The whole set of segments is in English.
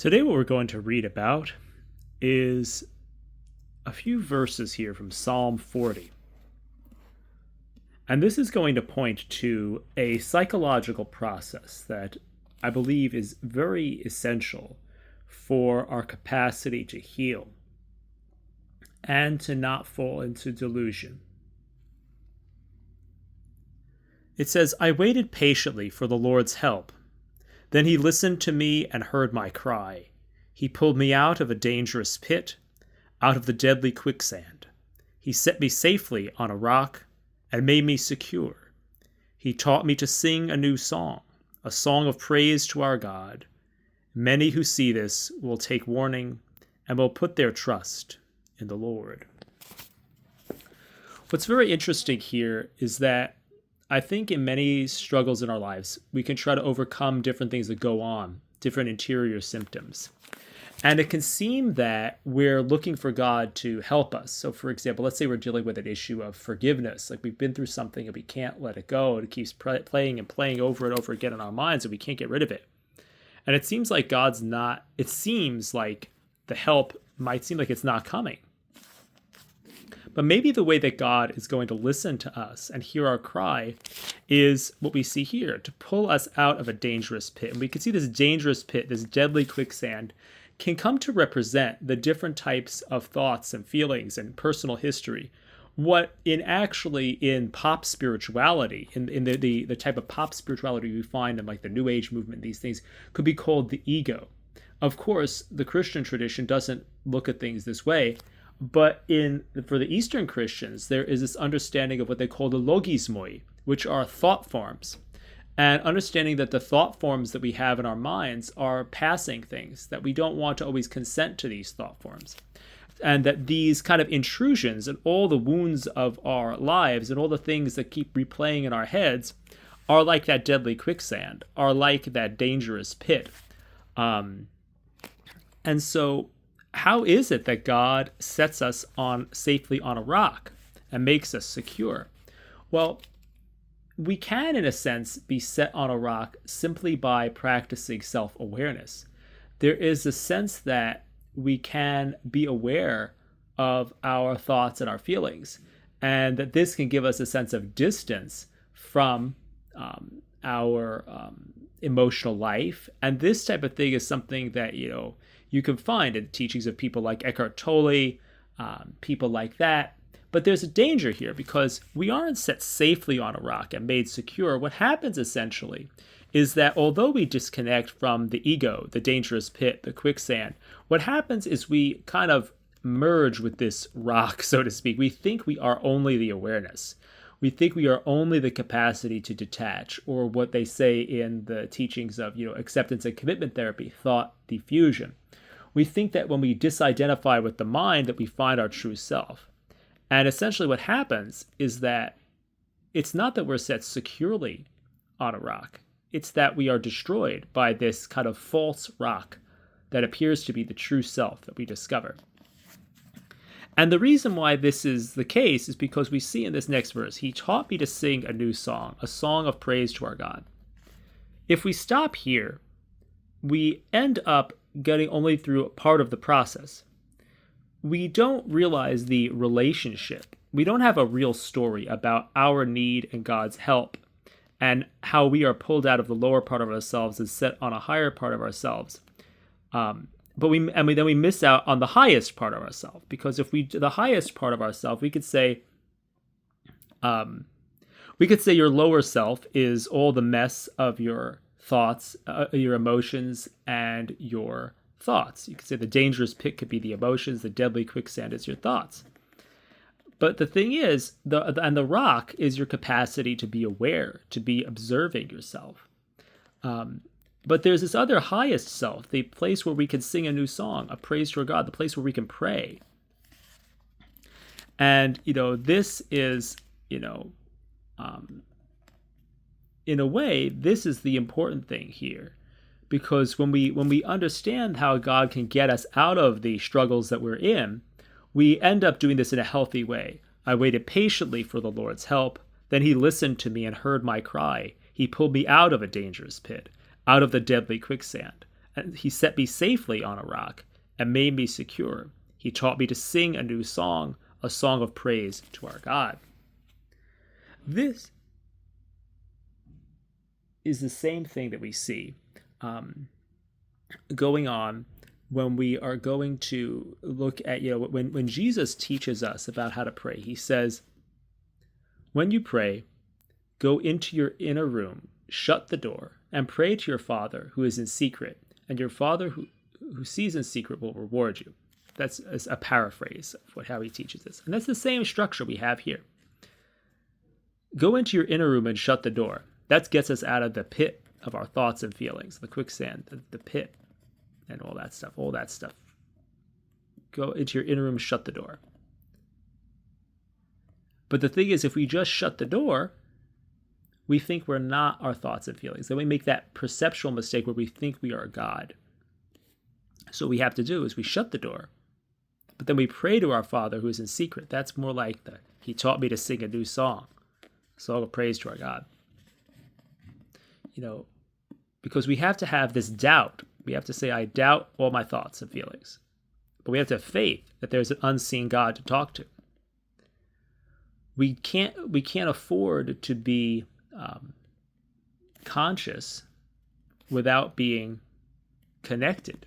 Today, what we're going to read about is a few verses here from Psalm 40. And this is going to point to a psychological process that I believe is very essential for our capacity to heal and to not fall into delusion. It says, "I waited patiently for the Lord's help. Then he listened to me and heard my cry. He pulled me out of a dangerous pit, out of the deadly quicksand. He set me safely on a rock and made me secure. He taught me to sing a new song, a song of praise to our God. Many who see this will take warning and will put their trust in the Lord." What's very interesting here is that I think in many struggles in our lives, we can try to overcome different things that go on, different interior symptoms. And it can seem that we're looking for God to help us. So, for example, let's say we're dealing with an issue of forgiveness. Like we've been through something and we can't let it go. And it keeps playing and playing over and over again in our minds and we can't get rid of it. And it seems like it seems like the help might seem like it's not coming. But maybe the way that God is going to listen to us and hear our cry is what we see here, to pull us out of a dangerous pit. And we can see this dangerous pit, this deadly quicksand, can come to represent the different types of thoughts and feelings and personal history. What in pop spirituality, in the type of pop spirituality we find in like the New Age movement, these things could be called the ego. Of course, the Christian tradition doesn't look at things this way. But for the Eastern Christians, there is this understanding of what they call the logismoi, which are thought forms. And understanding that the thought forms that we have in our minds are passing things, that we don't want to always consent to these thought forms. And that these kind of intrusions and all the wounds of our lives and all the things that keep replaying in our heads are like that deadly quicksand, are like that dangerous pit. And so how is it that God sets us safely on a rock and makes us secure? Well, we can, in a sense, be set on a rock simply by practicing self-awareness. There is a sense that we can be aware of our thoughts and our feelings, and that this can give us a sense of distance from our emotional life. And this type of thing is something that, you can find in the teachings of people like Eckhart Tolle, people like that. But there's a danger here because we aren't set safely on a rock and made secure. What happens essentially is that although we disconnect from the ego, the dangerous pit, the quicksand, what happens is we kind of merge with this rock, so to speak. We think we are only the awareness. We think we are only the capacity to detach, or what they say in the teachings of acceptance and commitment therapy, thought diffusion. We think that when we disidentify with the mind that we find our true self. And essentially what happens is that it's not that we're set securely on a rock. It's that we are destroyed by this kind of false rock that appears to be the true self that we discover. And the reason why this is the case is because we see in this next verse, he taught me to sing a new song, a song of praise to our God. If we stop here, we end up getting only through part of the process. We don't realize the relationship. We don't have a real story about our need and God's help and how we are pulled out of the lower part of ourselves and set on a higher part of ourselves. But then we miss out on the highest part of ourselves, because if the highest part of ourselves, we could say your lower self is all the mess of your thoughts, your emotions, and your thoughts. You could say the dangerous pit could be the emotions, the deadly quicksand is your thoughts. But the thing is, the rock is your capacity to be aware, to be observing yourself. But there's this other highest self, the place where we can sing a new song, a praise to our God, the place where we can pray. And, this is, in a way, this is the important thing here. Because when we understand how God can get us out of the struggles that we're in, we end up doing this in a healthy way. I waited patiently for the Lord's help. Then he listened to me and heard my cry. He pulled me out of a dangerous pit, out of the deadly quicksand. He set me safely on a rock and made me secure. He taught me to sing a new song, a song of praise to our God. This is the same thing that we see going on when we are going to look at, when Jesus teaches us about how to pray. He says, when you pray, go into your inner room, shut the door, and pray to your Father who is in secret, and your Father who sees in secret will reward you. That's a paraphrase of how he teaches this. And that's the same structure we have here. Go into your inner room and shut the door. That gets us out of the pit of our thoughts and feelings, the quicksand, the pit, and all that stuff. Go into your inner room, shut the door. But the thing is, if we just shut the door, we think we're not our thoughts and feelings. Then we make that perceptual mistake where we think we are God. So what we have to do is we shut the door, but then we pray to our Father who is in secret. That's more like he taught me to sing a new song of praise to our God. Because we have to have this doubt. We have to say, I doubt all my thoughts and feelings. But we have to have faith that there's an unseen God to talk to. We can't afford to be conscious without being connected.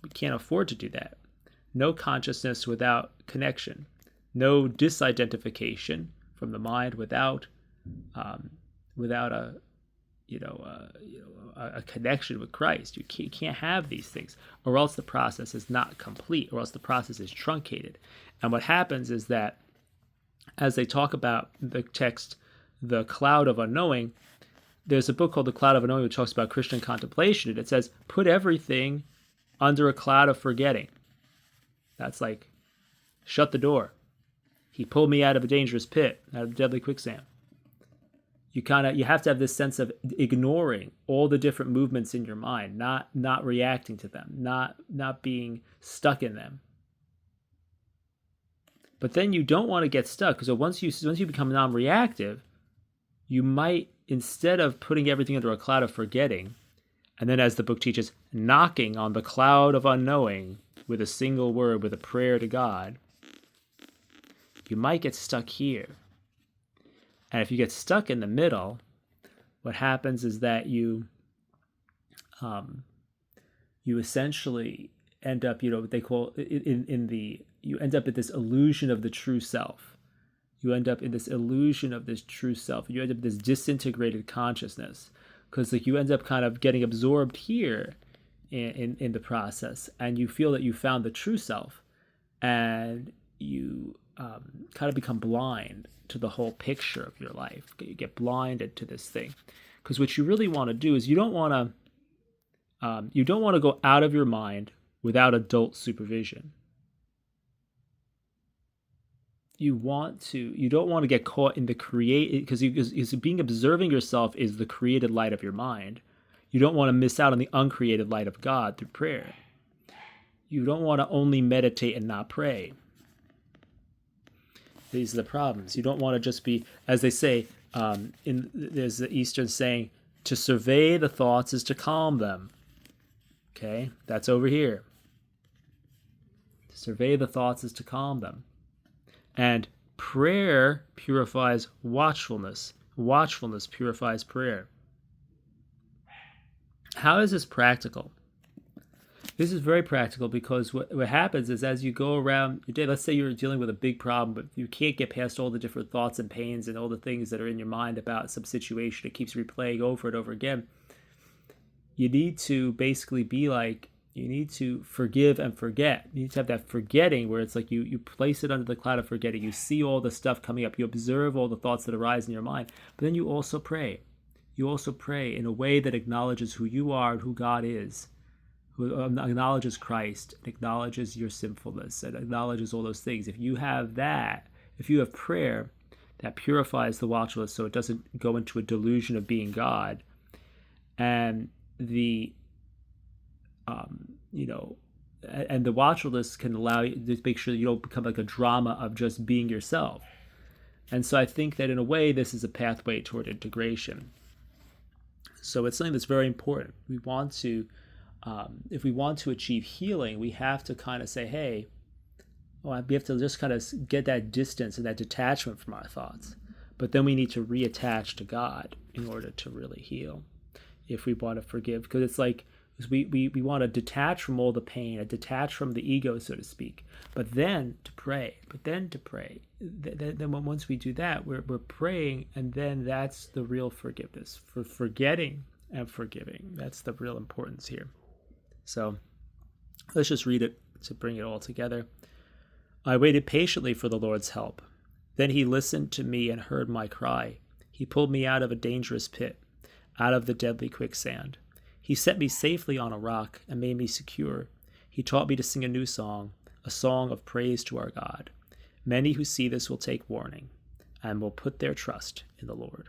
We can't afford to do that. No consciousness without connection. No disidentification from the mind without a connection with Christ. You can't have these things, or else the process is not complete, or else the process is truncated. And what happens is that, as they talk about the text, The Cloud of Unknowing, there's a book called The Cloud of Unknowing which talks about Christian contemplation, and it says, put everything under a cloud of forgetting. That's like, shut the door. He pulled me out of a dangerous pit, out of deadly quicksand. You have to have this sense of ignoring all the different movements in your mind, not reacting to them, not being stuck in them. But then you don't want to get stuck, because once you become non-reactive, you might, instead of putting everything under a cloud of forgetting, and then, as the book teaches, knocking on the cloud of unknowing with a single word, with a prayer to God, you might get stuck here. And if you get stuck in the middle, what happens is that you essentially end up, what they call you end up at this illusion of the true self. You end up in this illusion of this true self. You end up in this disintegrated consciousness, because you end up kind of getting absorbed here in the process, and you feel that you found the true self, and you kind of become blind to the whole picture of your life. You get blinded to this thing, because what you really want to do is you don't want to go out of your mind without adult supervision. You don't want to get caught in the because observing yourself is the created light of your mind. You don't want to miss out on the uncreated light of God through prayer. You don't want to only meditate and not pray. These are the problems. You don't want to just be, as they say, there's the Eastern saying, to survey the thoughts is to calm them. Okay, that's over here. To survey the thoughts is to calm them. And prayer purifies watchfulness. Watchfulness purifies prayer. How is this practical? This is very practical, because what happens is, as you go around your day, let's say you're dealing with a big problem, but you can't get past all the different thoughts and pains and all the things that are in your mind about some situation. It keeps replaying over and over again. You need to basically you need to forgive and forget. You need to have that forgetting where it's like you place it under the cloud of forgetting. You see all the stuff coming up. You observe all the thoughts that arise in your mind. But then you also pray. You also pray in a way that acknowledges who you are and who God is, who acknowledges Christ, acknowledges your sinfulness, and acknowledges all those things. If you have that, if you have prayer, that purifies the watchfulness so it doesn't go into a delusion of being God. And the and the watchfulness can allow you to make sure that you don't become like a drama of just being yourself. And so I think that in a way, this is a pathway toward integration. So it's something that's very important. We want to If we want to achieve healing, we have to kind of say, hey, well, we have to just kind of get that distance and that detachment from our thoughts. But then we need to reattach to God in order to really heal, if we want to forgive. Because it's like we want to detach from all the pain, detach from the ego, so to speak. But then to pray. Then once we do that, we're praying, and then that's the real forgiveness. For forgetting and forgiving. That's the real importance here. So let's just read it to bring it all together. I waited patiently for the Lord's help. Then he listened to me and heard my cry. He pulled me out of a dangerous pit, out of the deadly quicksand. He set me safely on a rock and made me secure. He taught me to sing a new song, a song of praise to our God. Many who see this will take warning and will put their trust in the Lord.